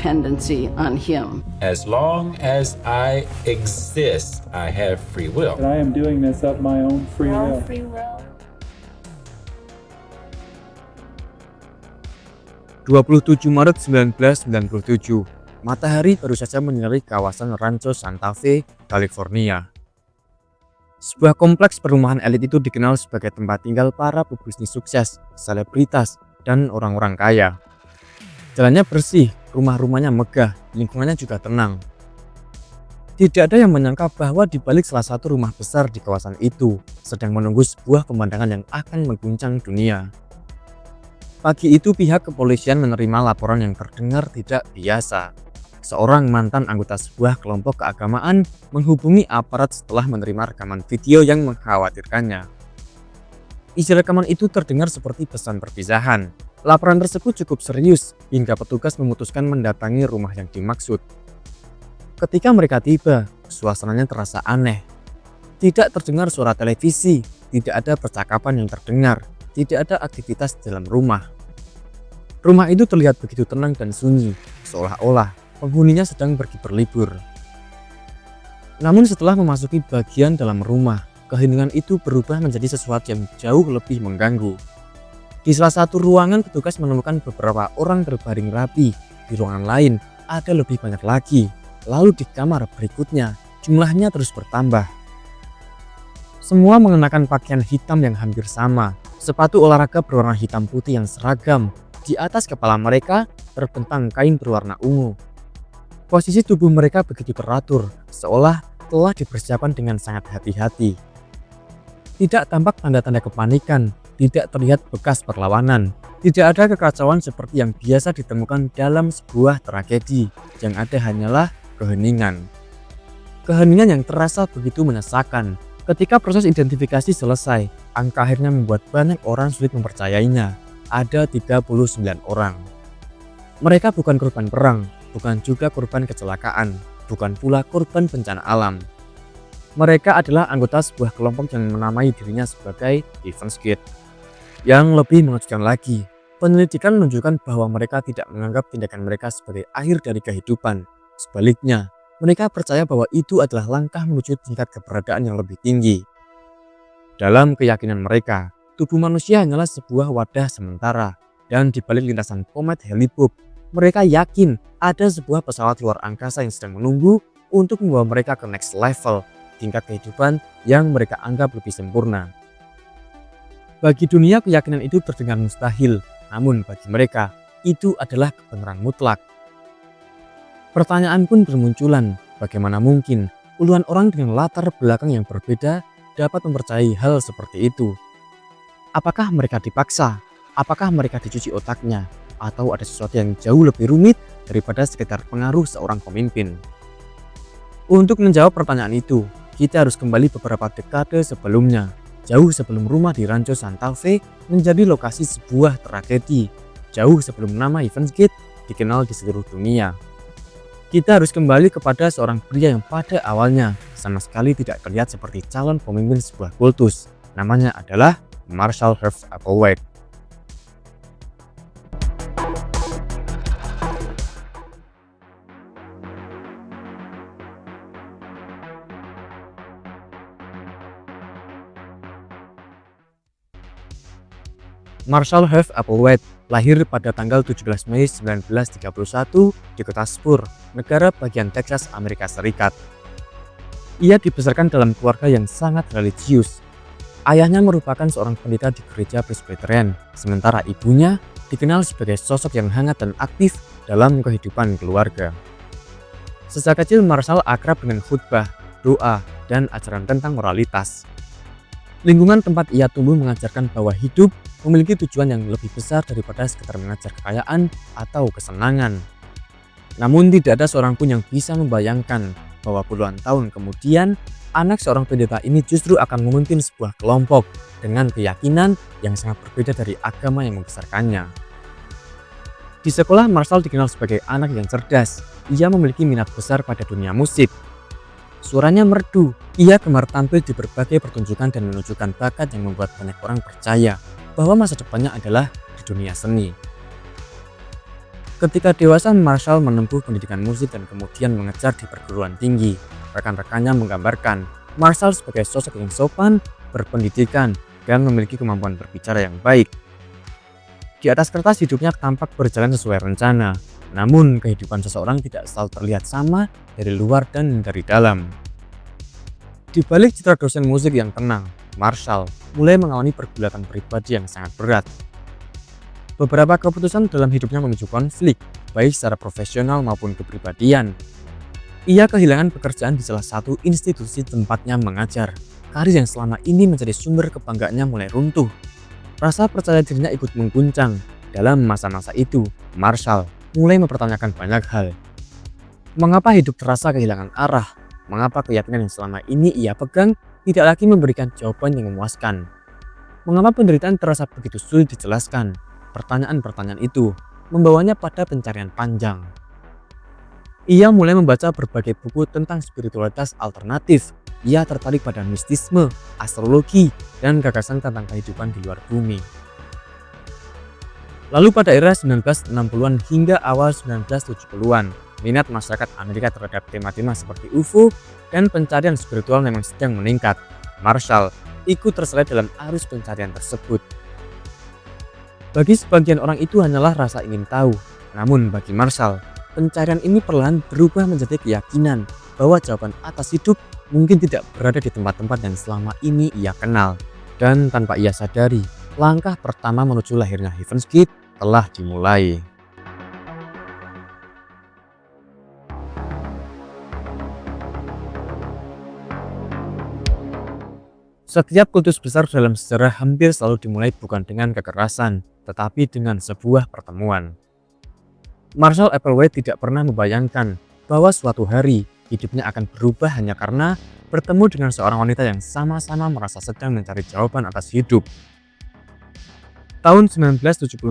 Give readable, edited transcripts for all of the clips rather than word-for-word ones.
dependency on Him. As long as I exist, I have free will. And I am doing this of my own free will. 27 Maret 1997, matahari baru saja menyinari kawasan Rancho Santa Fe, California. Sebuah kompleks perumahan elit itu dikenal sebagai tempat tinggal para pebisnis sukses, selebritas, dan orang-orang kaya. Jalannya bersih, rumah-rumahnya megah, lingkungannya juga tenang. Tidak ada yang menyangka bahwa di balik salah satu rumah besar di kawasan itu sedang menunggu sebuah pemandangan yang akan mengguncang dunia. Pagi itu pihak kepolisian menerima laporan yang terdengar tidak biasa. Seorang mantan anggota sebuah kelompok keagamaan menghubungi aparat setelah menerima rekaman video yang mengkhawatirkannya. Isi rekaman itu terdengar seperti pesan perpisahan. Laporan tersebut cukup serius hingga petugas memutuskan mendatangi rumah yang dimaksud. Ketika mereka tiba, suasananya terasa aneh. Tidak terdengar suara televisi, tidak ada percakapan yang terdengar, tidak ada aktivitas di dalam rumah. Rumah itu terlihat begitu tenang dan sunyi, seolah-olah penghuninya sedang pergi berlibur. Namun setelah memasuki bagian dalam rumah, keheningan itu berubah menjadi sesuatu yang jauh lebih mengganggu. Di salah satu ruangan petugas menemukan beberapa orang berbaring rapi. Di ruangan lain ada lebih banyak lagi. Lalu di kamar berikutnya jumlahnya terus bertambah. Semua mengenakan pakaian hitam yang hampir sama. Sepatu olahraga berwarna hitam putih yang seragam. Di atas kepala mereka terbentang kain berwarna ungu. Posisi tubuh mereka begitu teratur, seolah telah dipersiapkan dengan sangat hati-hati. Tidak tampak tanda-tanda kepanikan, tidak terlihat bekas perlawanan, tidak ada kekacauan seperti yang biasa ditemukan dalam sebuah tragedi. Yang ada hanyalah keheningan. Keheningan yang terasa begitu menyesakan. Ketika proses identifikasi selesai, angka akhirnya membuat banyak orang sulit mempercayainya. Ada 39 orang. Mereka bukan korban perang, bukan juga korban kecelakaan, bukan pula korban bencana alam. Mereka adalah anggota sebuah kelompok yang menamai dirinya sebagai Heaven's Gate. Yang lebih mengejutkan lagi, penyelidikan menunjukkan bahwa mereka tidak menganggap tindakan mereka sebagai akhir dari kehidupan. Sebaliknya, mereka percaya bahwa itu adalah langkah menuju tingkat keberadaan yang lebih tinggi. Dalam keyakinan mereka, tubuh manusia hanyalah sebuah wadah sementara, dan di balik lintasan komet Hale-Bopp, mereka yakin ada sebuah pesawat luar angkasa yang sedang menunggu untuk membawa mereka ke next level, tingkat kehidupan yang mereka anggap lebih sempurna. Bagi dunia, keyakinan itu terdengar mustahil, namun bagi mereka, itu adalah kebenaran mutlak. Pertanyaan pun bermunculan, bagaimana mungkin puluhan orang dengan latar belakang yang berbeda dapat mempercayai hal seperti itu? Apakah mereka dipaksa? Apakah mereka dicuci otaknya? Atau ada sesuatu yang jauh lebih rumit daripada sekedar pengaruh seorang pemimpin? Untuk menjawab pertanyaan itu, kita harus kembali beberapa dekade sebelumnya, jauh sebelum rumah di Rancho Santa Fe menjadi lokasi sebuah tragedi, jauh sebelum nama Heaven's Gate dikenal di seluruh dunia. Kita harus kembali kepada seorang pria yang pada awalnya sama sekali tidak terlihat seperti calon pemimpin sebuah kultus. Namanya adalah Marshall Herff Applewhite. Marshall Herff Applewhite lahir pada tanggal 17 Mei 1931 di kota Spur, negara bagian Texas, Amerika Serikat. Ia dibesarkan dalam keluarga yang sangat religius. Ayahnya merupakan seorang pendeta di gereja Presbyterian, sementara ibunya dikenal sebagai sosok yang hangat dan aktif dalam kehidupan keluarga. Sejak kecil Marshall akrab dengan khutbah, doa, dan ajaran tentang moralitas. Lingkungan tempat ia tumbuh mengajarkan bahwa hidup memiliki tujuan yang lebih besar daripada sekedar mengejar kekayaan atau kesenangan. Namun tidak ada seorang pun yang bisa membayangkan bahwa puluhan tahun kemudian anak seorang pendeta ini justru akan memimpin sebuah kelompok dengan keyakinan yang sangat berbeda dari agama yang membesarkannya. Di sekolah, Marshall dikenal sebagai anak yang cerdas. Ia memiliki minat besar pada dunia musik. Suaranya merdu, ia gemar tampil di berbagai pertunjukan dan menunjukkan bakat yang membuat banyak orang percaya bahwa masa depannya adalah di dunia seni. Ketika dewasa, Marshall menempuh pendidikan musik dan kemudian mengejar di perguruan tinggi. Rekan-rekannya menggambarkan Marshall sebagai sosok yang sopan, berpendidikan, dan memiliki kemampuan berbicara yang baik. Di atas kertas hidupnya tampak berjalan sesuai rencana, namun kehidupan seseorang tidak selalu terlihat sama dari luar dan dari dalam. Di balik citra dosen musik yang tenang, Marshall mulai mengalami pergulatan pribadi yang sangat berat. Beberapa keputusan dalam hidupnya memicu konflik, baik secara profesional maupun kepribadian. Ia kehilangan pekerjaan di salah satu institusi tempatnya mengajar. Karir yang selama ini menjadi sumber kebanggaannya mulai runtuh. Rasa percaya dirinya ikut mengguncang. Dalam masa-masa itu, Marshall mulai mempertanyakan banyak hal. Mengapa hidup terasa kehilangan arah? Mengapa keyakinan yang selama ini ia pegang tidak lagi memberikan jawaban yang memuaskan? Mengapa penderitaan terasa begitu sulit dijelaskan? Pertanyaan-pertanyaan itu membawanya pada pencarian panjang. Ia mulai membaca berbagai buku tentang spiritualitas alternatif. Ia tertarik pada mistisme, astrologi, dan gagasan tentang kehidupan di luar bumi. Lalu pada era 1960-an hingga awal 1970-an, minat masyarakat Amerika terhadap tema-tema seperti UFO dan pencarian spiritual memang sedang meningkat. Marshall ikut terseret dalam arus pencarian tersebut. Bagi sebagian orang itu hanyalah rasa ingin tahu. Namun bagi Marshall, pencarian ini perlahan berubah menjadi keyakinan bahwa jawaban atas hidup mungkin tidak berada di tempat-tempat yang selama ini ia kenal. Dan tanpa ia sadari, langkah pertama menuju lahirnya Heaven's Gate telah dimulai. Setiap kultus besar dalam sejarah hampir selalu dimulai bukan dengan kekerasan, tetapi dengan sebuah pertemuan. Marshall Applewhite tidak pernah membayangkan bahwa suatu hari hidupnya akan berubah hanya karena bertemu dengan seorang wanita yang sama-sama merasa sedang mencari jawaban atas hidup. Tahun 1972,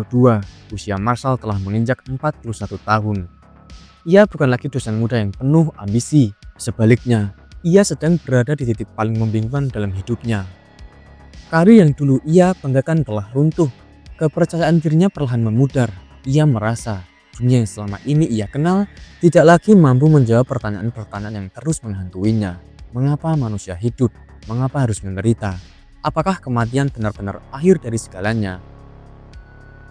usia Marshall telah menginjak 41 tahun. Ia bukan lagi dosen muda yang penuh ambisi, sebaliknya, ia sedang berada di titik paling membingungkan dalam hidupnya. Karir yang dulu ia banggakan telah runtuh, kepercayaan dirinya perlahan memudar. Ia merasa dunia yang selama ini ia kenal tidak lagi mampu menjawab pertanyaan-pertanyaan yang terus menghantuinya. Mengapa manusia hidup? Mengapa harus menderita? Apakah kematian benar-benar akhir dari segalanya?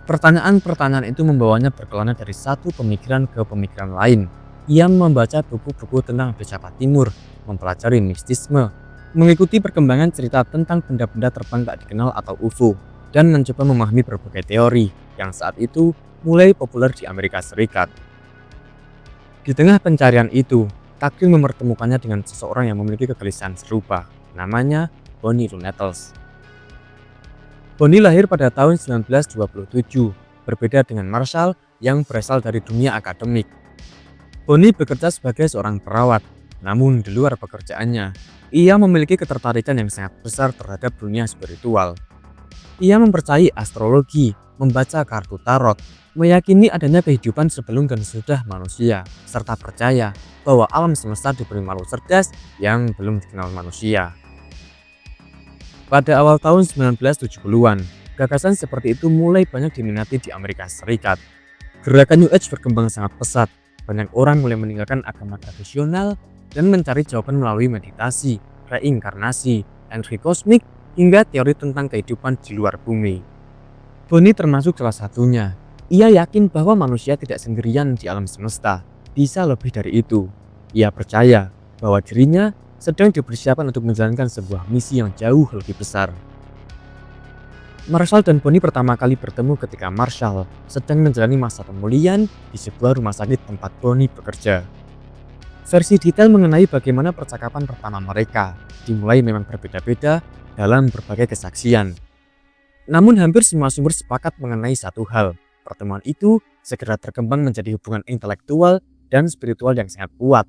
Pertanyaan-pertanyaan itu membawanya berkelana dari satu pemikiran ke pemikiran lain. Ia membaca buku-buku tentang filsafat timur, mempelajari mistisme, mengikuti perkembangan cerita tentang benda-benda terbang tak dikenal atau UFO, dan mencoba memahami berbagai teori yang saat itu mulai populer di Amerika Serikat. Di tengah pencarian itu, takdir mempertemukannya dengan seseorang yang memiliki kegelisahan serupa. Namanya Bonnie Lou Nettles. Bonnie lahir pada tahun 1927, berbeda dengan Marshall yang berasal dari dunia akademik. Bonnie bekerja sebagai seorang perawat, namun di luar pekerjaannya, ia memiliki ketertarikan yang sangat besar terhadap dunia spiritual. Ia mempercayai astrologi, membaca kartu tarot, meyakini adanya kehidupan sebelum dan sesudah manusia, serta percaya bahwa alam semesta diberi makhluk cerdas yang belum dikenal manusia. Pada awal tahun 1970-an, gagasan seperti itu mulai banyak diminati di Amerika Serikat. Gerakan New Age berkembang sangat pesat. Banyak orang mulai meninggalkan agama tradisional dan mencari jawaban melalui meditasi, reinkarnasi, energi kosmik, hingga teori tentang kehidupan di luar bumi. Bonnie termasuk salah satunya. Ia yakin bahwa manusia tidak sendirian di alam semesta, bisa lebih dari itu. Ia percaya bahwa dirinya sedang dipersiapkan untuk menjalankan sebuah misi yang jauh lebih besar. Marshall dan Bonnie pertama kali bertemu ketika Marshall sedang menjalani masa pemulihan di sebuah rumah sakit tempat Bonnie bekerja. Versi detail mengenai bagaimana percakapan pertama mereka dimulai memang berbeda-beda dalam berbagai kesaksian. Namun hampir semua sumber sepakat mengenai satu hal. Pertemuan itu segera terkembang menjadi hubungan intelektual dan spiritual yang sangat kuat.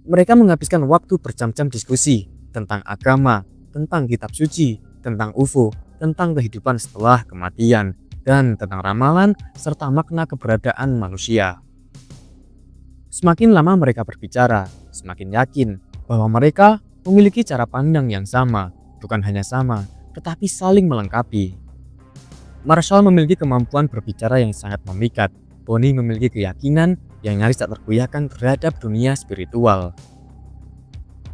Mereka menghabiskan waktu berjam-jam diskusi tentang agama, tentang kitab suci, tentang UFO, tentang kehidupan setelah kematian, dan tentang ramalan serta makna keberadaan manusia. Semakin lama mereka berbicara, semakin yakin bahwa mereka memiliki cara pandang yang sama, bukan hanya sama, tetapi saling melengkapi. Marshall memiliki kemampuan berbicara yang sangat memikat. Bonnie memiliki keyakinan yang nyaris tak tergoyahkan terhadap dunia spiritual.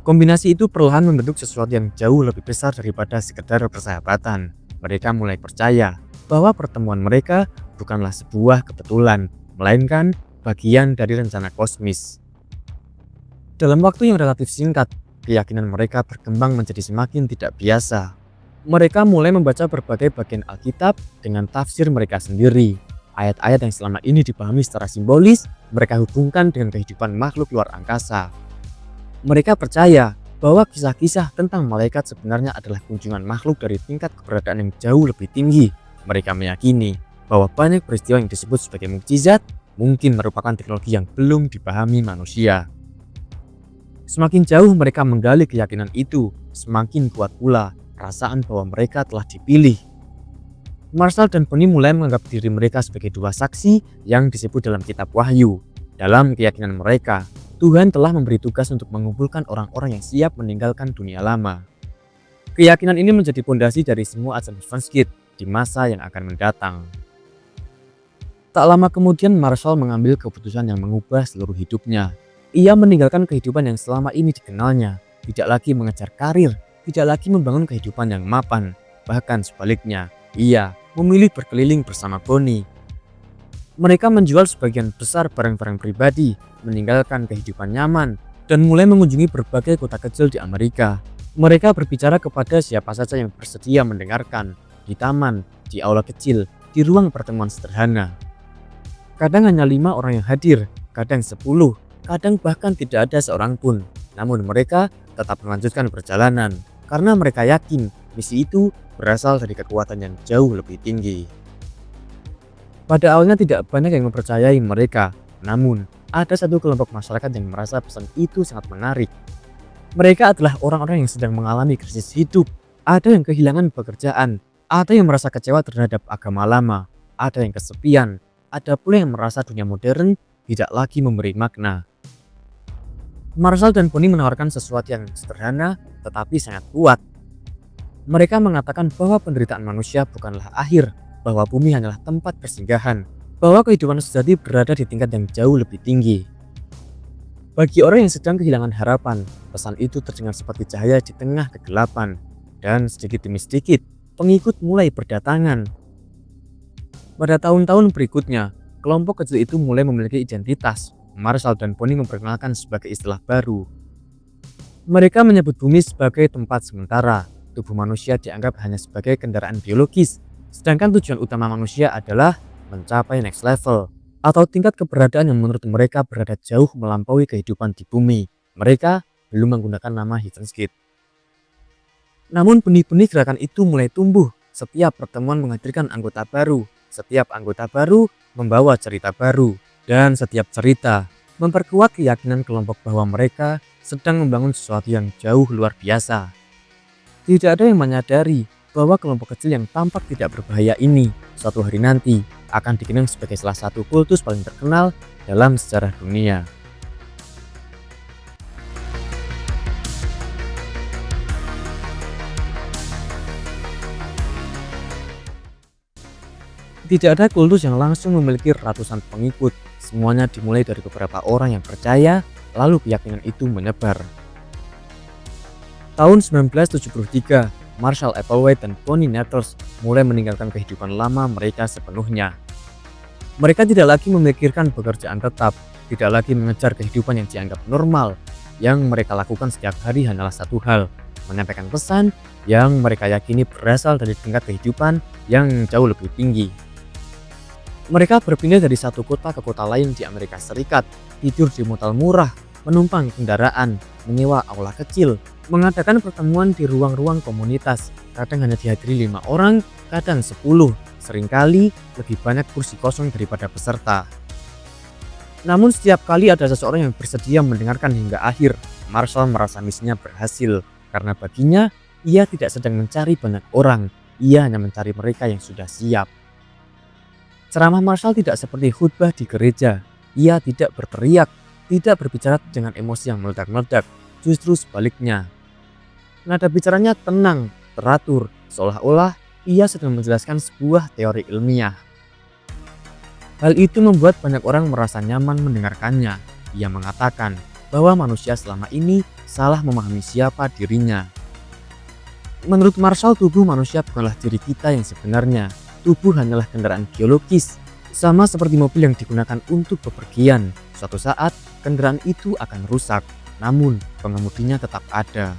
Kombinasi itu perlahan membentuk sesuatu yang jauh lebih besar daripada sekedar persahabatan. Mereka mulai percaya bahwa pertemuan mereka bukanlah sebuah kebetulan, melainkan bagian dari rencana kosmis. Dalam waktu yang relatif singkat, keyakinan mereka berkembang menjadi semakin tidak biasa. Mereka mulai membaca berbagai bagian Alkitab dengan tafsir mereka sendiri. Ayat-ayat yang selama ini dipahami secara simbolis, mereka hubungkan dengan kehidupan makhluk luar angkasa. Mereka percaya bahwa kisah-kisah tentang malaikat sebenarnya adalah kunjungan makhluk dari tingkat keberadaan yang jauh lebih tinggi. Mereka meyakini bahwa banyak peristiwa yang disebut sebagai mukjizat mungkin merupakan teknologi yang belum dipahami manusia. Semakin jauh mereka menggali keyakinan itu, semakin kuat pula perasaan bahwa mereka telah dipilih. Marshall dan Bonnie mulai menganggap diri mereka sebagai dua saksi yang disebut dalam kitab Wahyu. Dalam keyakinan mereka, Tuhan telah memberi tugas untuk mengumpulkan orang-orang yang siap meninggalkan dunia lama. Keyakinan ini menjadi pondasi dari semua ajaran Heaven's Gate di masa yang akan mendatang. Tak lama kemudian Marshall mengambil keputusan yang mengubah seluruh hidupnya. Ia meninggalkan kehidupan yang selama ini dikenalnya, tidak lagi mengejar karir, tidak lagi membangun kehidupan yang mapan. Bahkan sebaliknya, ia memilih berkeliling bersama Bonnie. Mereka menjual sebagian besar barang-barang pribadi, meninggalkan kehidupan nyaman, dan mulai mengunjungi berbagai kota kecil di Amerika. Mereka berbicara kepada siapa saja yang bersedia mendengarkan, di taman, di aula kecil, di ruang pertemuan sederhana. Kadang hanya 5 orang yang hadir, kadang 10, kadang bahkan tidak ada seorang pun. Namun mereka tetap melanjutkan perjalanan, karena mereka yakin misi itu berasal dari kekuatan yang jauh lebih tinggi. Pada awalnya tidak banyak yang mempercayai mereka, namun ada satu kelompok masyarakat yang merasa pesan itu sangat menarik. Mereka adalah orang-orang yang sedang mengalami krisis hidup, ada yang kehilangan pekerjaan, ada yang merasa kecewa terhadap agama lama, ada yang kesepian, ada pula yang merasa dunia modern tidak lagi memberi makna. Marshall dan Bonnie menawarkan sesuatu yang sederhana tetapi sangat kuat. Mereka mengatakan bahwa penderitaan manusia bukanlah akhir, bahwa bumi hanyalah tempat persinggahan, bahwa kehidupan sejati berada di tingkat yang jauh lebih tinggi. Bagi orang yang sedang kehilangan harapan, pesan itu terdengar seperti cahaya di tengah kegelapan, dan sedikit demi sedikit, pengikut mulai berdatangan. Pada tahun-tahun berikutnya, kelompok kecil itu mulai memiliki identitas. Marshall dan Bonnie memperkenalkan sebagai istilah baru. Mereka menyebut bumi sebagai tempat sementara. Tubuh manusia dianggap hanya sebagai kendaraan biologis, sedangkan tujuan utama manusia adalah mencapai next level, atau tingkat keberadaan yang menurut mereka berada jauh melampaui kehidupan di bumi. Mereka belum menggunakan nama Heaven's Gate. Namun benih-benih gerakan itu mulai tumbuh. Setiap pertemuan menghadirkan anggota baru, setiap anggota baru membawa cerita baru, dan setiap cerita memperkuat keyakinan kelompok bahwa mereka sedang membangun sesuatu yang jauh luar biasa. Tidak ada yang menyadari bahwa kelompok kecil yang tampak tidak berbahaya ini suatu hari nanti akan dikenang sebagai salah satu kultus paling terkenal dalam sejarah dunia. Tidak ada kultus yang langsung memiliki ratusan pengikut. Semuanya dimulai dari beberapa orang yang percaya, lalu keyakinan itu menyebar. Tahun 1973, Marshall Applewhite dan Bonnie Nettles mulai meninggalkan kehidupan lama mereka sepenuhnya. Mereka tidak lagi memikirkan pekerjaan tetap, tidak lagi mengejar kehidupan yang dianggap normal. Yang mereka lakukan setiap hari hanyalah satu hal, menyampaikan pesan yang mereka yakini berasal dari tingkat kehidupan yang jauh lebih tinggi. Mereka berpindah dari satu kota ke kota lain di Amerika Serikat, tidur di motel murah, menumpang kendaraan, menyewa aula kecil, mengadakan pertemuan di ruang-ruang komunitas. Kadang hanya dihadiri 5 orang, kadang 10, seringkali lebih banyak kursi kosong daripada peserta. Namun setiap kali ada seseorang yang bersedia mendengarkan hingga akhir, Marshall merasa misinya berhasil, karena baginya ia tidak sedang mencari banyak orang, ia hanya mencari mereka yang sudah siap. Ceramah Marshall tidak seperti khutbah di gereja. Ia tidak berteriak, tidak berbicara dengan emosi yang meledak-meledak, justru sebaliknya. Nada bicaranya tenang, teratur, seolah-olah ia sedang menjelaskan sebuah teori ilmiah. Hal itu membuat banyak orang merasa nyaman mendengarkannya. Ia mengatakan bahwa manusia selama ini salah memahami siapa dirinya. Menurut Marshall, tubuh manusia bukanlah diri kita yang sebenarnya. Tubuh hanyalah kendaraan biologis, sama seperti mobil yang digunakan untuk bepergian. Suatu saat, kendaraan itu akan rusak, namun pengemudinya tetap ada.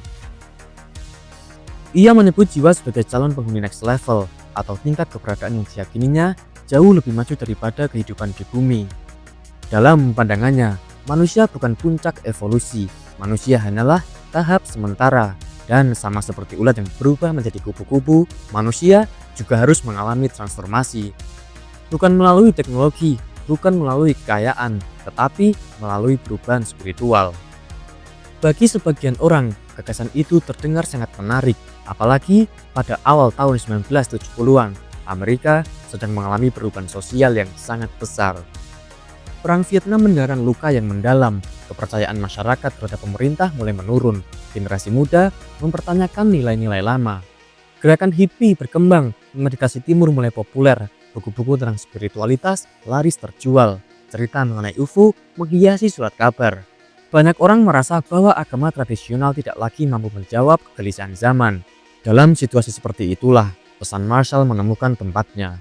Ia menyebut jiwa sebagai calon penghuni next level atau tingkat keberadaan yang diyakininya jauh lebih maju daripada kehidupan di bumi. Dalam pandangannya, manusia bukan puncak evolusi, manusia hanyalah tahap sementara. Dan sama seperti ulat yang berubah menjadi kupu-kupu, manusia juga harus mengalami transformasi. Bukan melalui teknologi, bukan melalui kekayaan, tetapi melalui perubahan spiritual. Bagi sebagian orang, gagasan itu terdengar sangat menarik, apalagi pada awal tahun 1970-an, Amerika sedang mengalami perubahan sosial yang sangat besar. Perang Vietnam meninggalkan luka yang mendalam, kepercayaan masyarakat terhadap pemerintah mulai menurun, generasi muda mempertanyakan nilai-nilai lama. Gerakan hippie berkembang, meditasi timur mulai populer, buku-buku tentang spiritualitas laris terjual, cerita mengenai UFO menghiasi surat kabar. Banyak orang merasa bahwa agama tradisional tidak lagi mampu menjawab kegelisahan zaman. Dalam situasi seperti itulah, pesan Marshall menemukan tempatnya.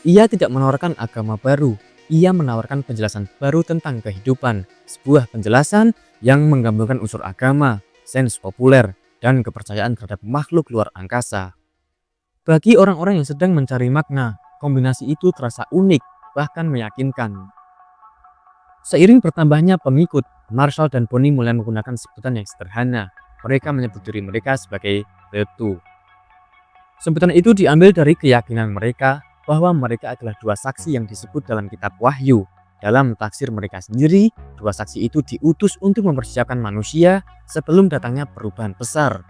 Ia tidak menawarkan agama baru, ia menawarkan penjelasan baru tentang kehidupan, sebuah penjelasan yang menggabungkan unsur agama, sains populer, dan kepercayaan terhadap makhluk luar angkasa. Bagi orang-orang yang sedang mencari makna, kombinasi itu terasa unik, bahkan meyakinkan. Seiring bertambahnya pengikut, Marshall dan Bonnie mulai menggunakan sebutan yang sederhana. Mereka menyebut diri mereka sebagai The Two. Sebutan itu diambil dari keyakinan mereka bahwa mereka adalah dua saksi yang disebut dalam kitab Wahyu. Dalam tafsir mereka sendiri, dua saksi itu diutus untuk mempersiapkan manusia sebelum datangnya perubahan besar.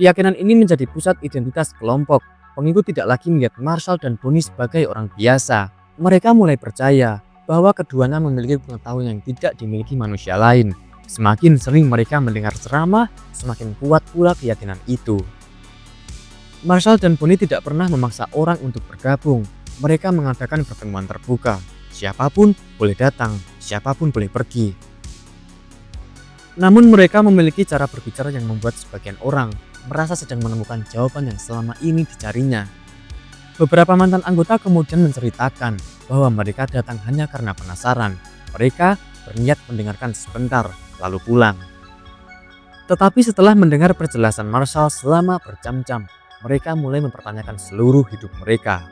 Keyakinan ini menjadi pusat identitas kelompok. Pengikut tidak lagi melihat Marshall dan Bonnie sebagai orang biasa. Mereka mulai percaya bahwa keduanya memiliki pengetahuan yang tidak dimiliki manusia lain. Semakin sering mereka mendengar ceramah, semakin kuat pula keyakinan itu. Marshall dan Bonnie tidak pernah memaksa orang untuk bergabung. Mereka mengadakan pertemuan terbuka. Siapapun boleh datang, siapapun boleh pergi. Namun mereka memiliki cara berbicara yang membuat sebagian orang merasa sedang menemukan jawaban yang selama ini dicarinya. Beberapa mantan anggota kemudian menceritakan bahwa mereka datang hanya karena penasaran. Mereka berniat mendengarkan sebentar, lalu pulang. Tetapi setelah mendengar penjelasan Marshall selama berjam-jam, mereka mulai mempertanyakan seluruh hidup mereka.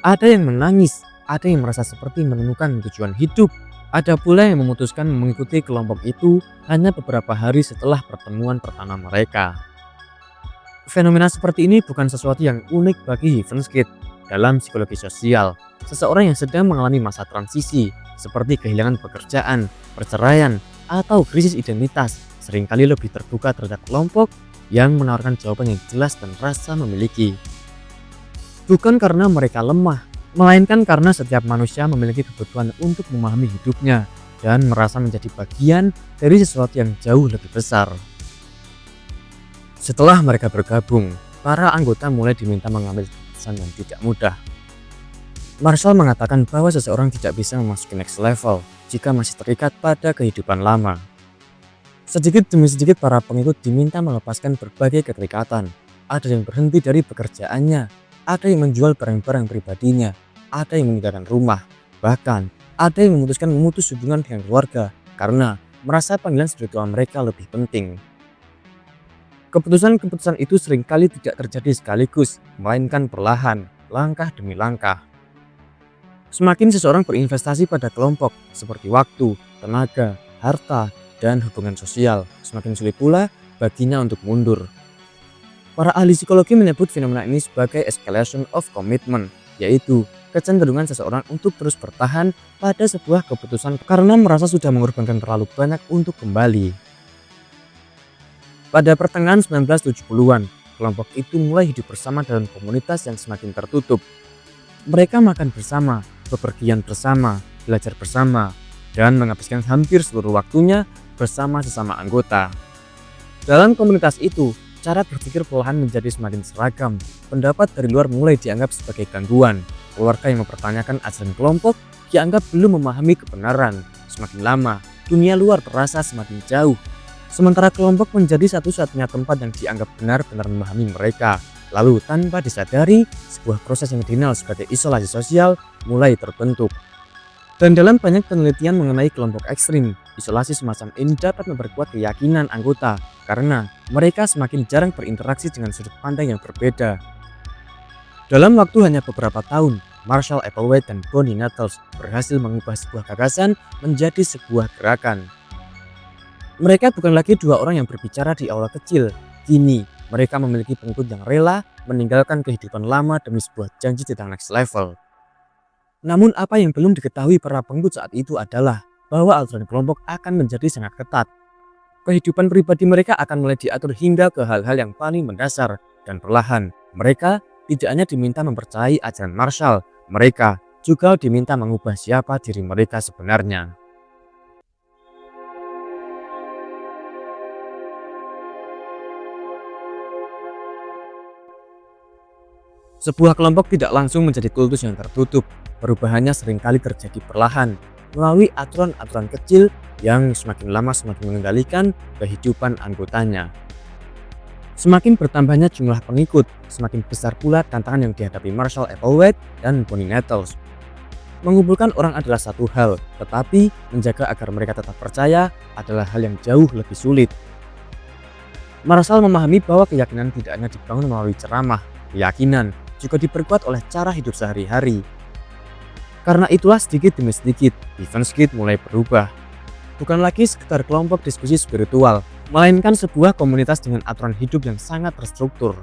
Ada yang menangis, ada yang merasa seperti menemukan tujuan hidup, ada pula yang memutuskan mengikuti kelompok itu hanya beberapa hari setelah pertemuan pertama mereka. Fenomena seperti ini bukan sesuatu yang unik bagi Heaven's Gate. Dalam psikologi sosial, seseorang yang sedang mengalami masa transisi seperti kehilangan pekerjaan, perceraian, atau krisis identitas seringkali lebih terbuka terhadap kelompok yang menawarkan jawaban yang jelas dan rasa memiliki. Bukan karena mereka lemah, melainkan karena setiap manusia memiliki kebutuhan untuk memahami hidupnya dan merasa menjadi bagian dari sesuatu yang jauh lebih besar. Setelah mereka bergabung, para anggota mulai diminta mengambil keputusan yang tidak mudah. Marshall mengatakan bahwa seseorang tidak bisa memasuki next level jika masih terikat pada kehidupan lama. Sedikit demi sedikit para pengikut diminta melepaskan berbagai keterikatan. Ada yang berhenti dari pekerjaannya, ada yang menjual barang-barang pribadinya, ada yang meninggalkan rumah, bahkan ada yang memutuskan memutus hubungan dengan keluarga karena merasa panggilan spiritual mereka lebih penting. Keputusan-keputusan itu seringkali tidak terjadi sekaligus, melainkan perlahan, langkah demi langkah. Semakin seseorang berinvestasi pada kelompok seperti waktu, tenaga, harta, dan hubungan sosial, semakin sulit pula baginya untuk mundur. Para ahli psikologi menyebut fenomena ini sebagai escalation of commitment, yaitu kecenderungan seseorang untuk terus bertahan pada sebuah keputusan karena merasa sudah mengorbankan terlalu banyak untuk kembali. Pada pertengahan 1970-an, kelompok itu mulai hidup bersama dalam komunitas yang semakin tertutup. Mereka makan bersama, bepergian bersama, belajar bersama, dan menghabiskan hampir seluruh waktunya bersama sesama anggota. Dalam komunitas itu, cara berpikir perlahan menjadi semakin seragam. Pendapat dari luar mulai dianggap sebagai gangguan. keluarga yang mempertanyakan ajaran kelompok dianggap belum memahami kebenaran. Semakin lama, dunia luar terasa semakin jauh. Sementara kelompok menjadi satu-satunya tempat yang dianggap benar-benar memahami mereka. Lalu tanpa disadari, sebuah proses yang dikenal sebagai isolasi sosial mulai terbentuk. Dan dalam banyak penelitian mengenai kelompok ekstrim, isolasi semacam ini dapat memperkuat keyakinan anggota karena mereka semakin jarang berinteraksi dengan sudut pandang yang berbeda. Dalam waktu hanya beberapa tahun, Marshall Applewhite dan Bonnie Nettles berhasil mengubah sebuah gagasan menjadi sebuah gerakan. Mereka bukan lagi dua orang yang berbicara di aula kecil. Kini, mereka memiliki pengikut yang rela meninggalkan kehidupan lama demi sebuah janji tentang next level. Namun apa yang belum diketahui para pengikut saat itu adalah bahwa aturan kelompok akan menjadi sangat ketat. Kehidupan pribadi mereka akan mulai diatur hingga ke hal-hal yang paling mendasar, dan perlahan mereka tidak hanya diminta mempercayai ajaran Marshall, mereka juga diminta mengubah siapa diri mereka sebenarnya. Sebuah kelompok tidak langsung menjadi kultus yang tertutup. Perubahannya seringkali terjadi perlahan melalui aturan-aturan kecil yang semakin lama semakin mengendalikan kehidupan anggotanya. Semakin bertambahnya jumlah pengikut, semakin besar pula tantangan yang dihadapi Marshall Applewhite dan Bonnie Nettles. Mengumpulkan orang adalah satu hal, tetapi menjaga agar mereka tetap percaya adalah hal yang jauh lebih sulit. Marshall memahami bahwa keyakinan tidak hanya dibangun melalui ceramah, keyakinan juga diperkuat oleh cara hidup sehari-hari. Karena itulah sedikit demi sedikit, Heaven's Gate mulai berubah. Bukan lagi sekedar kelompok diskusi spiritual, melainkan sebuah komunitas dengan aturan hidup yang sangat terstruktur.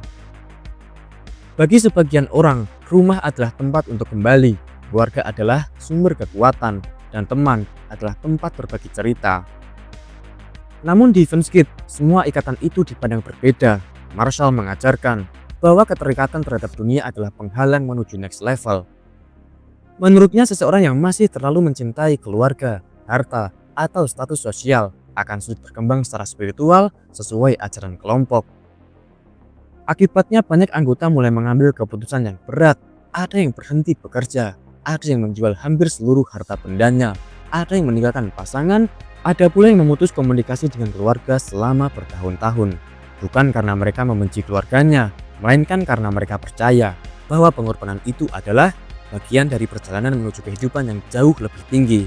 Bagi sebagian orang, rumah adalah tempat untuk kembali, keluarga adalah sumber kekuatan, dan teman adalah tempat berbagi cerita. Namun di Heaven's Gate, semua ikatan itu dipandang berbeda. Marshall mengajarkan bahwa keterikatan terhadap dunia adalah penghalang menuju next level. Menurutnya, seseorang yang masih terlalu mencintai keluarga, harta, atau status sosial akan sulit berkembang secara spiritual sesuai ajaran kelompok. Akibatnya banyak anggota mulai mengambil keputusan yang berat. Ada yang berhenti bekerja, ada yang menjual hampir seluruh harta bendanya, ada yang meninggalkan pasangan, ada pula yang memutus komunikasi dengan keluarga selama bertahun-tahun. Bukan karena mereka membenci keluarganya, melainkan karena mereka percaya bahwa pengorbanan itu adalah bagian dari perjalanan menuju kehidupan yang jauh lebih tinggi.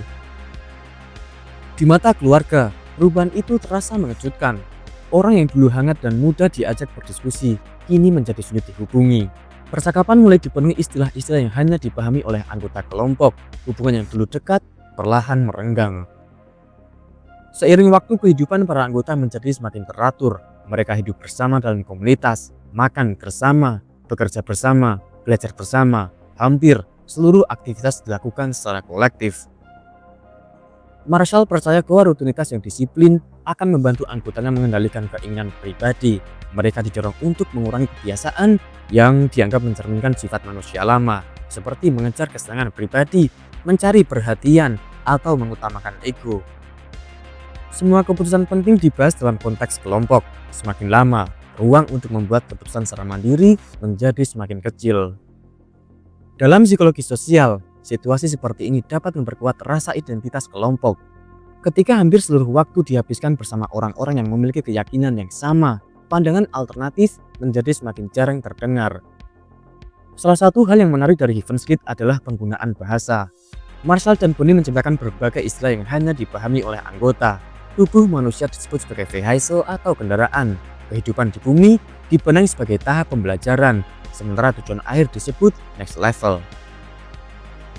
Di mata keluarga, perubahan itu terasa mengejutkan. Orang yang dulu hangat dan mudah diajak berdiskusi, kini menjadi sulit dihubungi. Percakapan mulai dipenuhi istilah-istilah yang hanya dipahami oleh anggota kelompok. Hubungan yang dulu dekat, perlahan merenggang. Seiring waktu, kehidupan para anggota menjadi semakin teratur. Mereka hidup bersama dalam komunitas, makan bersama, bekerja bersama, belajar bersama. Hampir seluruh aktivitas dilakukan secara kolektif. Marshall percaya bahwa rutinitas yang disiplin akan membantu anggotanya mengendalikan keinginan pribadi. Mereka didorong untuk mengurangi kebiasaan yang dianggap mencerminkan sifat manusia lama, seperti mengejar kesenangan pribadi, mencari perhatian, atau mengutamakan ego. Semua keputusan penting dibahas dalam konteks kelompok. Semakin lama, ruang untuk membuat keputusan secara mandiri menjadi semakin kecil. Dalam psikologi sosial, situasi seperti ini dapat memperkuat rasa identitas kelompok. Ketika hampir seluruh waktu dihabiskan bersama orang-orang yang memiliki keyakinan yang sama, pandangan alternatif menjadi semakin jarang terdengar. Salah satu hal yang menarik dari Heaven's Gate adalah penggunaan bahasa. Marshall dan Bonnie menciptakan berbagai istilah yang hanya dipahami oleh anggota. Tubuh manusia disebut sebagai vehicle atau kendaraan. Kehidupan di bumi dibenang sebagai tahap pembelajaran, sementara tujuan akhir disebut next level.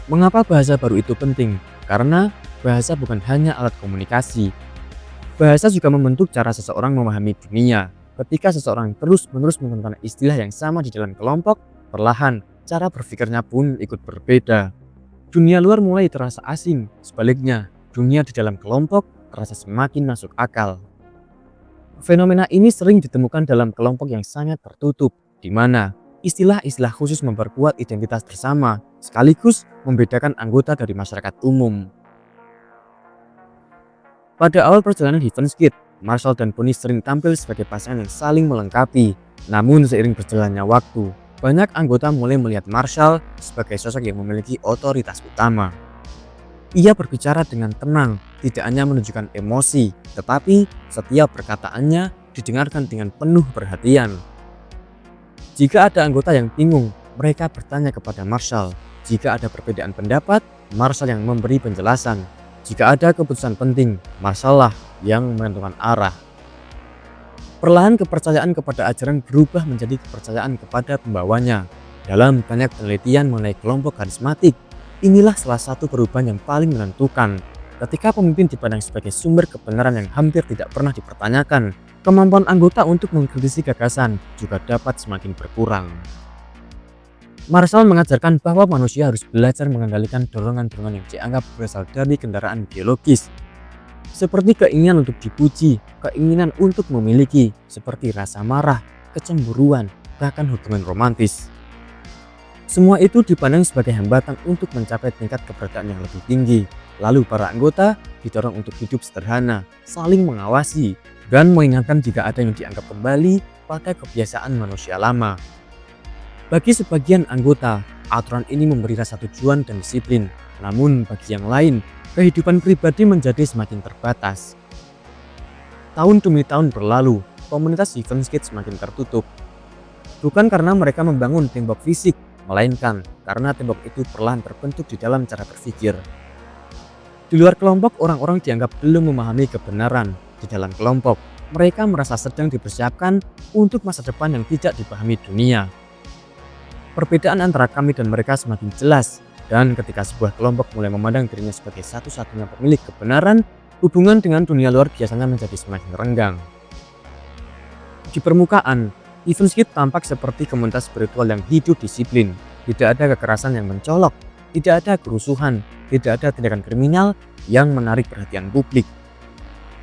Mengapa bahasa baru itu penting? Karena bahasa bukan hanya alat komunikasi. Bahasa juga membentuk cara seseorang memahami dunia. Ketika seseorang terus-menerus menggunakan istilah yang sama di dalam kelompok, perlahan cara berpikirnya pun ikut berbeda. Dunia luar mulai terasa asing, sebaliknya dunia di dalam kelompok terasa semakin masuk akal. Fenomena ini sering ditemukan dalam kelompok yang sangat tertutup, di mana istilah-istilah khusus memperkuat identitas bersama, sekaligus membedakan anggota dari masyarakat umum. Pada awal perjalanan Heaven's Gate, Marshall dan Bonnie sering tampil sebagai pasangan yang saling melengkapi. Namun seiring berjalannya waktu, banyak anggota mulai melihat Marshall sebagai sosok yang memiliki otoritas utama. Ia berbicara dengan tenang, tidak hanya menunjukkan emosi, tetapi setiap perkataannya didengarkan dengan penuh perhatian. Jika ada anggota yang bingung, mereka bertanya kepada Marshall. Jika ada perbedaan pendapat, Marshall yang memberi penjelasan. Jika ada keputusan penting, Marshall lah yang menentukan arah. Perlahan kepercayaan kepada ajaran berubah menjadi kepercayaan kepada pembawanya. Dalam banyak penelitian mengenai kelompok karismatik, inilah salah satu perubahan yang paling menentukan. Ketika pemimpin dipandang sebagai sumber kebenaran yang hampir tidak pernah dipertanyakan, kemampuan anggota untuk mengkritisi gagasan juga dapat semakin berkurang. Marshall mengajarkan bahwa manusia harus belajar mengendalikan dorongan-dorongan yang dianggap berasal dari kendaraan biologis, seperti keinginan untuk dipuji, keinginan untuk memiliki, seperti rasa marah, kecemburuan, bahkan hubungan romantis. Semua itu dipandang sebagai hambatan untuk mencapai tingkat keberadaan yang lebih tinggi. Lalu para anggota didorong untuk hidup sederhana, saling mengawasi, dan mengingatkan jika ada yang dianggap kembali pada kebiasaan manusia lama. Bagi sebagian anggota, aturan ini memberi rasa tujuan dan disiplin. Namun bagi yang lain, kehidupan pribadi menjadi semakin terbatas. Tahun demi tahun berlalu, komunitas Heaven's Gate semakin tertutup. Bukan karena mereka membangun tembok fisik, melainkan karena tembok itu perlahan terbentuk di dalam cara berpikir. Di luar kelompok, orang-orang dianggap belum memahami kebenaran. Di dalam kelompok, mereka merasa sedang dipersiapkan untuk masa depan yang tidak dipahami dunia. Perbedaan antara kami dan mereka semakin jelas, dan ketika sebuah kelompok mulai memandang dirinya sebagai satu-satunya pemilik kebenaran, hubungan dengan dunia luar biasanya menjadi semakin renggang. Di permukaan, Heaven's Gate tampak seperti komunitas spiritual yang hidup disiplin. Tidak ada kekerasan yang mencolok, tidak ada kerusuhan, tidak ada tindakan kriminal yang menarik perhatian publik.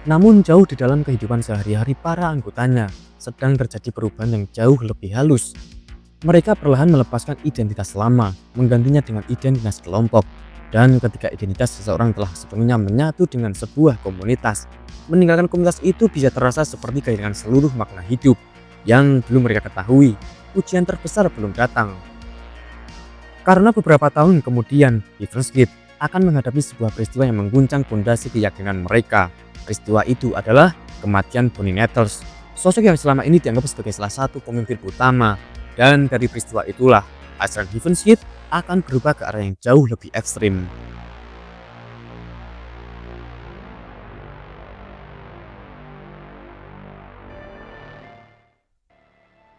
Namun jauh di dalam kehidupan sehari-hari para anggotanya sedang terjadi perubahan yang jauh lebih halus. Mereka perlahan melepaskan identitas lama, menggantinya dengan identitas kelompok. Dan ketika identitas seseorang telah sepenuhnya menyatu dengan sebuah komunitas, meninggalkan komunitas itu bisa terasa seperti kehilangan seluruh makna hidup yang belum mereka ketahui. Ujian terbesar belum datang. Karena beberapa tahun kemudian, Heaven's Gate akan menghadapi sebuah peristiwa yang mengguncang fondasi keyakinan mereka. Peristiwa itu adalah kematian Bonnie Nettles, sosok yang selama ini dianggap sebagai salah satu pemimpin utama. Dan dari peristiwa itulah, ajaran Heaven's Gate akan berubah ke arah yang jauh lebih ekstrim.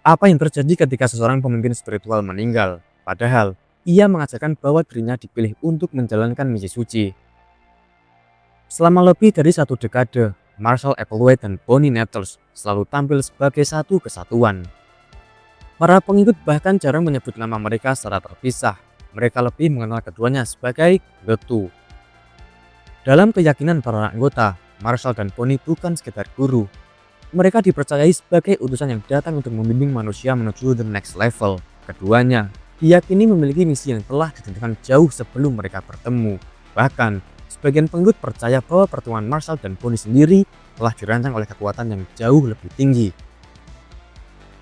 Apa yang terjadi ketika seseorang pemimpin spiritual meninggal? Padahal, ia mengajarkan bahwa dirinya dipilih untuk menjalankan misi suci. Selama lebih dari satu dekade, Marshall Applewhite dan Bonnie Nettles selalu tampil sebagai satu kesatuan. Para pengikut bahkan jarang menyebut nama mereka secara terpisah. Mereka lebih mengenal keduanya sebagai The Two. Dalam keyakinan para anggota, Marshall dan Bonnie bukan sekedar guru. Mereka dipercayai sebagai utusan yang datang untuk membimbing manusia menuju the next level. Keduanya diyakini memiliki misi yang telah ditentukan jauh sebelum mereka bertemu. Bahkan, sebagian pengikut percaya bahwa pertemuan Marshall dan Bonnie sendiri telah dirancang oleh kekuatan yang jauh lebih tinggi.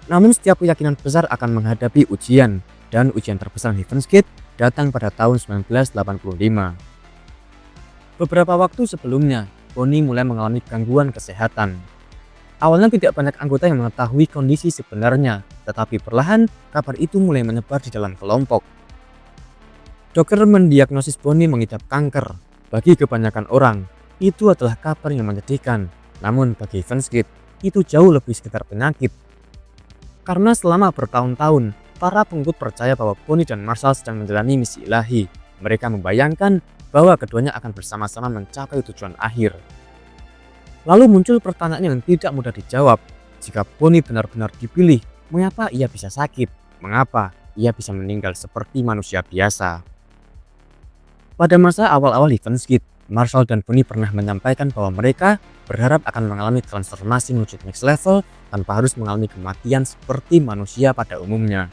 Namun setiap keyakinan besar akan menghadapi ujian, dan ujian terbesar Heaven's Gate datang pada tahun 1985. Beberapa waktu sebelumnya, Bonnie mulai mengalami gangguan kesehatan. Awalnya tidak banyak anggota yang mengetahui kondisi sebenarnya, tetapi perlahan kabar itu mulai menyebar di dalam kelompok. Dokter mendiagnosis Bonnie mengidap kanker. Bagi kebanyakan orang, itu adalah kabar yang menyedihkan. Namun bagi Heaven's Gate, itu jauh lebih sekedar penyakit. Karena selama bertahun-tahun, para pengikut percaya bahwa Bonnie dan Marshall sedang menjalani misi ilahi. Mereka membayangkan bahwa keduanya akan bersama-sama mencapai tujuan akhir. Lalu muncul pertanyaan yang tidak mudah dijawab. Jika Bonnie benar-benar dipilih, mengapa ia bisa sakit? Mengapa ia bisa meninggal seperti manusia biasa? Pada masa awal-awal Heaven's Gate, Marshall dan Bonnie pernah menyampaikan bahwa mereka berharap akan mengalami transformasi menuju next level tanpa harus mengalami kematian seperti manusia pada umumnya.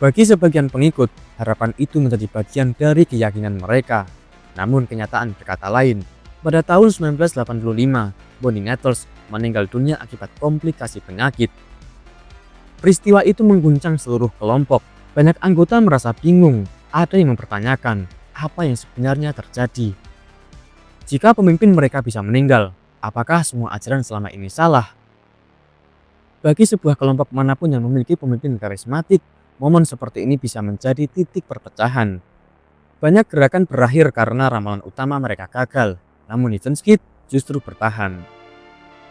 Bagi sebagian pengikut, harapan itu menjadi bagian dari keyakinan mereka. Namun kenyataan berkata lain. Pada tahun 1985, Bonnie Nettles meninggal dunia akibat komplikasi penyakit. Peristiwa itu mengguncang seluruh kelompok. Banyak anggota merasa bingung, ada yang mempertanyakan apa yang sebenarnya terjadi. Jika pemimpin mereka bisa meninggal, apakah semua ajaran selama ini salah? Bagi sebuah kelompok manapun yang memiliki pemimpin karismatik, momen seperti ini bisa menjadi titik perpecahan. Banyak gerakan berakhir karena ramalan utama mereka gagal, namun Heaven's Gate justru bertahan.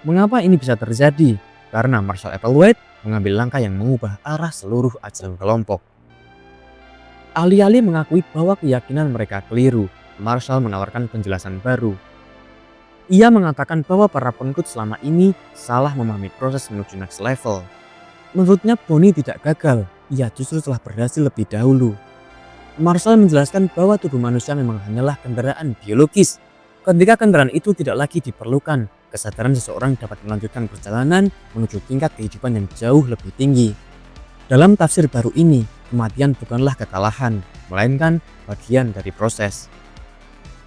Mengapa ini bisa terjadi? Karena Marshall Applewhite mengambil langkah yang mengubah arah seluruh ajaran kelompok. Alih-alih mengakui bahwa keyakinan mereka keliru, Marshall menawarkan penjelasan baru. Ia mengatakan bahwa para pengikut selama ini salah memahami proses menuju next level. Menurutnya Bonnie tidak gagal, ia justru telah berhasil lebih dahulu. Marshall menjelaskan bahwa tubuh manusia memang hanyalah kendaraan biologis. Ketika kendaraan itu tidak lagi diperlukan, kesadaran seseorang dapat melanjutkan perjalanan menuju tingkat kehidupan yang jauh lebih tinggi. Dalam tafsir baru ini, kematian bukanlah kekalahan, melainkan bagian dari proses.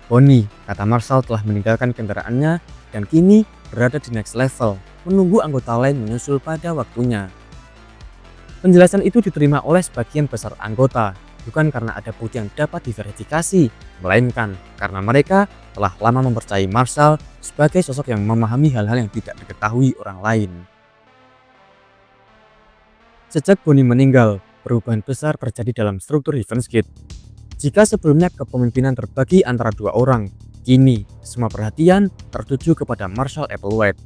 Bonnie, kata Marshall, telah meninggalkan kendaraannya dan kini berada di next level, menunggu anggota lain menyusul pada waktunya. Penjelasan itu diterima oleh sebagian besar anggota, bukan karena ada bukti yang dapat diverifikasi, melainkan karena mereka telah lama mempercayai Marshall sebagai sosok yang memahami hal-hal yang tidak diketahui orang lain. Sejak Bonnie meninggal, perubahan besar terjadi dalam struktur Heaven's Gate. Jika sebelumnya kepemimpinan terbagi antara dua orang, kini semua perhatian tertuju kepada Marshall Applewhite.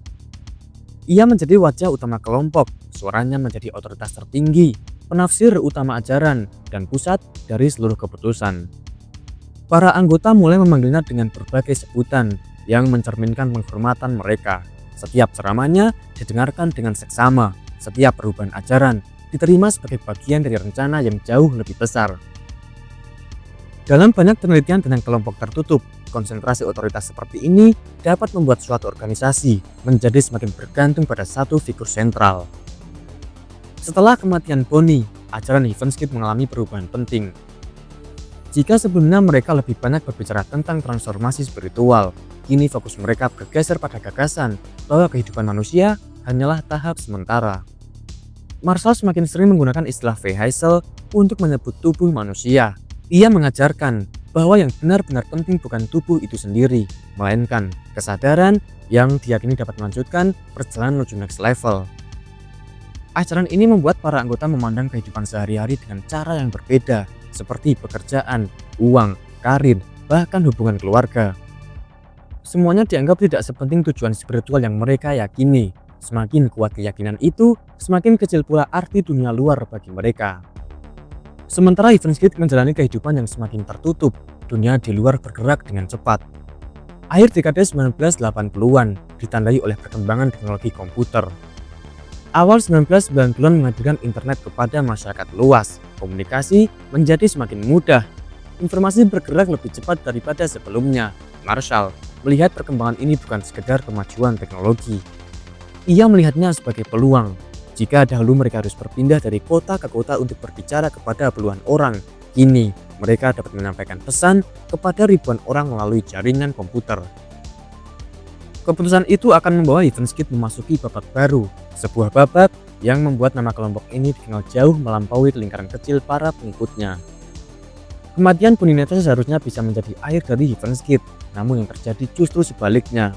Ia menjadi wajah utama kelompok, suaranya menjadi otoritas tertinggi, penafsir utama ajaran, dan pusat dari seluruh keputusan. Para anggota mulai memanggilnya dengan berbagai sebutan yang mencerminkan penghormatan mereka. Setiap ceramahnya didengarkan dengan seksama, setiap perubahan ajaran diterima sebagai bagian dari rencana yang jauh lebih besar. Dalam banyak penelitian tentang kelompok tertutup, konsentrasi otoritas seperti ini dapat membuat suatu organisasi menjadi semakin bergantung pada satu figur sentral. Setelah kematian Bonnie, ajaran Heaven's Gate mengalami perubahan penting. Jika sebelumnya mereka lebih banyak berbicara tentang transformasi spiritual, kini fokus mereka bergeser pada gagasan bahwa kehidupan manusia hanyalah tahap sementara. Marshall semakin sering menggunakan istilah Vehicle untuk menyebut tubuh manusia. Ia mengajarkan bahwa yang benar-benar penting bukan tubuh itu sendiri, melainkan kesadaran yang diyakini dapat melanjutkan perjalanan menuju next level. Ajaran ini membuat para anggota memandang kehidupan sehari-hari dengan cara yang berbeda, seperti pekerjaan, uang, karir, bahkan hubungan keluarga. Semuanya dianggap tidak sepenting tujuan spiritual yang mereka yakini. Semakin kuat keyakinan itu, semakin kecil pula arti dunia luar bagi mereka. Sementara Heaven's Gate menjalani kehidupan yang semakin tertutup, dunia di luar bergerak dengan cepat. Akhir dekade 1980-an ditandai oleh perkembangan teknologi komputer. Awal 1990-an menghadirkan internet kepada masyarakat luas. Komunikasi menjadi semakin mudah. Informasi bergerak lebih cepat daripada sebelumnya. Marshall melihat perkembangan ini bukan sekedar kemajuan teknologi. Ia melihatnya sebagai peluang. Jika dahulu mereka harus berpindah dari kota ke kota untuk berbicara kepada puluhan orang, kini mereka dapat menyampaikan pesan kepada ribuan orang melalui jaringan komputer. Keputusan itu akan membawa Heaven's Gate memasuki babak baru, sebuah babak yang membuat nama kelompok ini dikenal jauh melampaui lingkaran kecil para pengikutnya. Kematian Bonnie Nettles seharusnya bisa menjadi akhir dari Heaven's Gate, namun yang terjadi justru sebaliknya.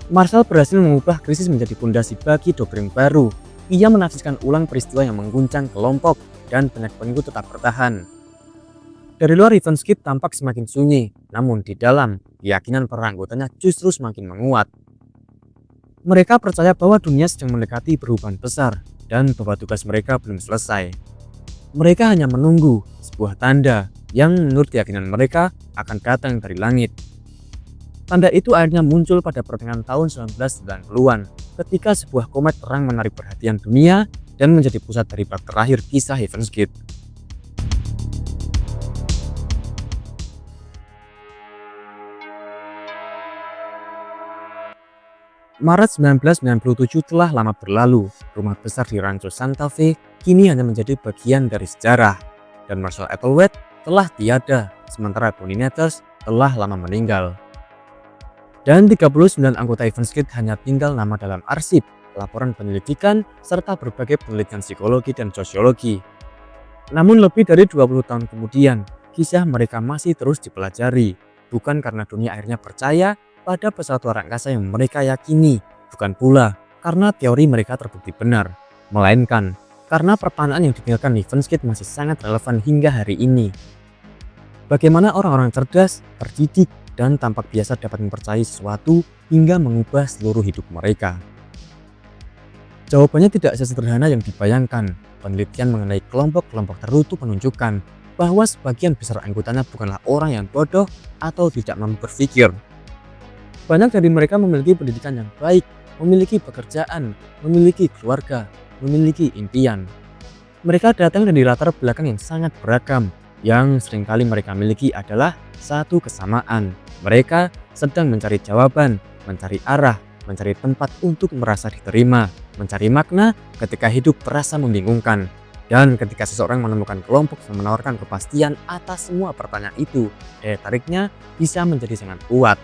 Marshall berhasil mengubah krisis menjadi fondasi bagi doktrin baru. Ia menafsirkan ulang peristiwa yang mengguncang kelompok dan banyak pengikut tetap bertahan. Dari luar Heaven's Gate tampak semakin sunyi, namun di dalam, keyakinan para anggotanya justru semakin menguat. Mereka percaya bahwa dunia sedang mendekati perubahan besar dan bahwa tugas mereka belum selesai. Mereka hanya menunggu sebuah tanda yang menurut keyakinan mereka akan datang dari langit. Tanda itu akhirnya muncul pada pertengahan tahun 1990-an ketika sebuah komet terang menarik perhatian dunia dan menjadi pusat dari bab terakhir kisah Heaven's Gate. Maret 1997 telah lama berlalu. Rumah besar di Rancho Santa Fe kini hanya menjadi bagian dari sejarah. Dan Marshall Applewhite telah tiada, sementara Bonnie Nettles telah lama meninggal. Dan 39 anggota Heaven's Gate hanya tinggal nama dalam arsip, laporan penyelidikan, serta berbagai penelitian psikologi dan sosiologi. Namun lebih dari 20 tahun kemudian, kisah mereka masih terus dipelajari, bukan karena dunia akhirnya percaya pada pesawat luar angkasa yang mereka yakini, bukan pula karena teori mereka terbukti benar, melainkan karena pertanyaan yang ditinggalkan Lievensky masih sangat relevan hingga hari ini. Bagaimana orang-orang cerdas, terdidik, dan tampak biasa dapat mempercayai sesuatu hingga mengubah seluruh hidup mereka? Jawabannya tidak sesederhana yang dibayangkan. Penelitian mengenai kelompok-kelompok tertutup menunjukkan bahwa sebagian besar anggotanya bukanlah orang yang bodoh atau tidak mampu berpikir. Banyak dari mereka memiliki pendidikan yang baik, memiliki pekerjaan, memiliki keluarga, memiliki impian. Mereka datang dari latar belakang yang sangat beragam. Yang seringkali mereka miliki adalah satu kesamaan. Mereka sedang mencari jawaban, mencari arah, mencari tempat untuk merasa diterima, mencari makna ketika hidup terasa membingungkan. Dan ketika seseorang menemukan kelompok yang menawarkan kepastian atas semua pertanyaan itu, daya tariknya bisa menjadi sangat kuat.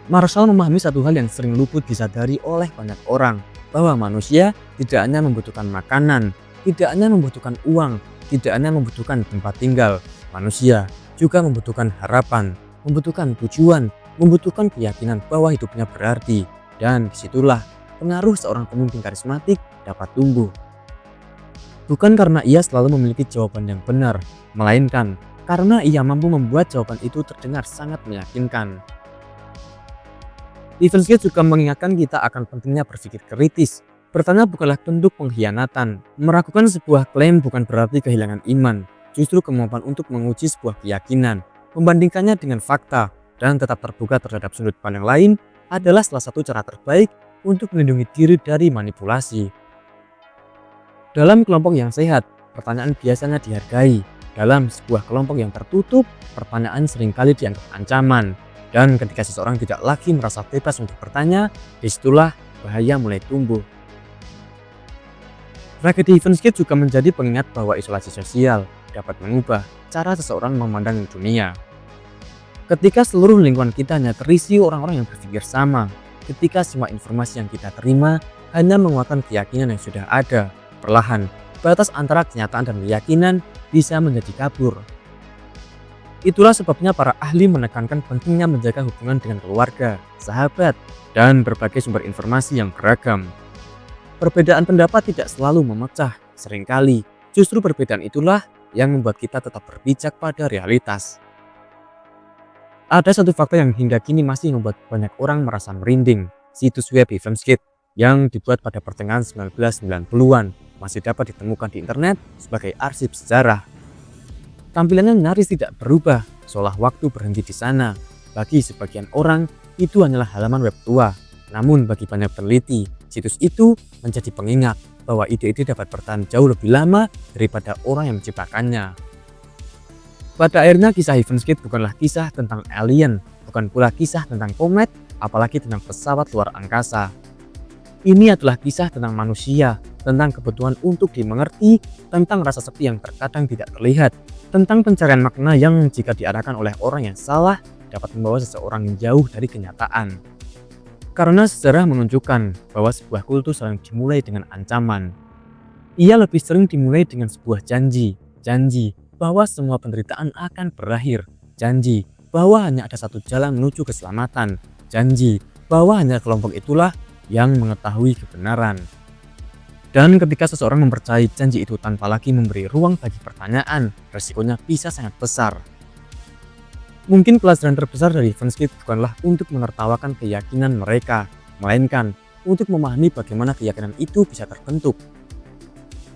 Marshall memahami satu hal yang sering luput disadari oleh banyak orang, bahwa manusia tidak hanya membutuhkan makanan, tidak hanya membutuhkan uang, tidak hanya membutuhkan tempat tinggal. Manusia juga membutuhkan harapan, membutuhkan tujuan, membutuhkan keyakinan bahwa hidupnya berarti. Dan disitulah pengaruh seorang pemimpin karismatik dapat tumbuh. Bukan karena ia selalu memiliki jawaban yang benar, melainkan karena ia mampu membuat jawaban itu terdengar sangat meyakinkan. Lievensky juga mengingatkan kita akan pentingnya berpikir kritis. Bertanya bukanlah bentuk pengkhianatan. Meragukan sebuah klaim bukan berarti kehilangan iman. Justru kemampuan untuk menguji sebuah keyakinan, membandingkannya dengan fakta, dan tetap terbuka terhadap sudut pandang lain adalah salah satu cara terbaik untuk melindungi diri dari manipulasi. Dalam kelompok yang sehat, pertanyaan biasanya dihargai. Dalam sebuah kelompok yang tertutup, pertanyaan seringkali dianggap ancaman. Dan ketika seseorang tidak lagi merasa bebas untuk bertanya, disitulah bahaya mulai tumbuh. Tragedi Lievensky juga menjadi pengingat bahwa isolasi sosial dapat mengubah cara seseorang memandang dunia. Ketika seluruh lingkungan kita hanya terisi orang-orang yang berpikir sama, ketika semua informasi yang kita terima hanya menguatkan keyakinan yang sudah ada, perlahan batas antara kenyataan dan keyakinan bisa menjadi kabur. Itulah sebabnya para ahli menekankan pentingnya menjaga hubungan dengan keluarga, sahabat, dan berbagai sumber informasi yang beragam. Perbedaan pendapat tidak selalu memecah, seringkali justru perbedaan itulah yang membuat kita tetap berpijak pada realitas. Ada satu fakta yang hingga kini masih membuat banyak orang merasa merinding. Situs web Lievensky yang dibuat pada pertengahan 1990-an masih dapat ditemukan di internet sebagai arsip sejarah. Tampilannya nyaris tidak berubah, seolah waktu berhenti di sana. Bagi sebagian orang, itu hanyalah halaman web tua. Namun bagi banyak peneliti, situs itu menjadi pengingat bahwa ide-ide dapat bertahan jauh lebih lama daripada orang yang menciptakannya. Pada akhirnya kisah Lievensky bukanlah kisah tentang alien, bukan pula kisah tentang komet, apalagi tentang pesawat luar angkasa. Ini adalah kisah tentang manusia, tentang kebutuhan untuk dimengerti, tentang rasa sepi yang terkadang tidak terlihat, tentang pencarian makna yang jika diarahkan oleh orang yang salah dapat membawa seseorang jauh dari kenyataan. Karena sejarah menunjukkan bahwa sebuah kultus sering dimulai dengan ancaman. Ia lebih sering dimulai dengan sebuah janji bahwa semua penderitaan akan berakhir, janji bahwa hanya ada satu jalan menuju keselamatan, janji bahwa hanya kelompok itulah yang mengetahui kebenaran. Dan ketika seseorang mempercayai janji itu tanpa lagi memberi ruang bagi pertanyaan, resikonya bisa sangat besar. Mungkin pelajaran terbesar dari Lievensky bukanlah untuk menertawakan keyakinan mereka, melainkan untuk memahami bagaimana keyakinan itu bisa terbentuk.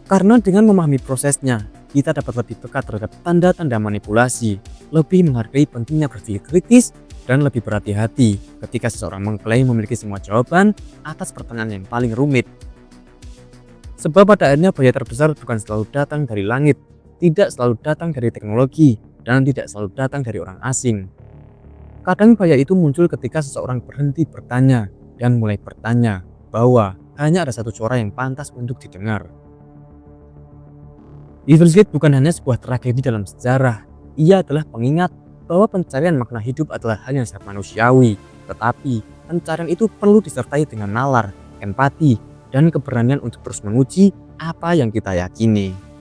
Karena dengan memahami prosesnya, kita dapat lebih peka terhadap tanda-tanda manipulasi, lebih menghargai pentingnya berpikir kritis, dan lebih berhati-hati ketika seseorang mengklaim memiliki semua jawaban atas pertanyaan yang paling rumit. Sebab pada akhirnya bahaya terbesar bukan selalu datang dari langit, tidak selalu datang dari teknologi, dan tidak selalu datang dari orang asing. Kadang bahaya itu muncul ketika seseorang berhenti bertanya dan mulai bertanya bahwa hanya ada satu suara yang pantas untuk didengar. Lievensky bukan hanya sebuah tragedi dalam sejarah, ia adalah pengingat bahwa pencarian makna hidup adalah hal yang sangat manusiawi, tetapi pencarian itu perlu disertai dengan nalar, empati, dan keberanian untuk terus menguji apa yang kita yakini.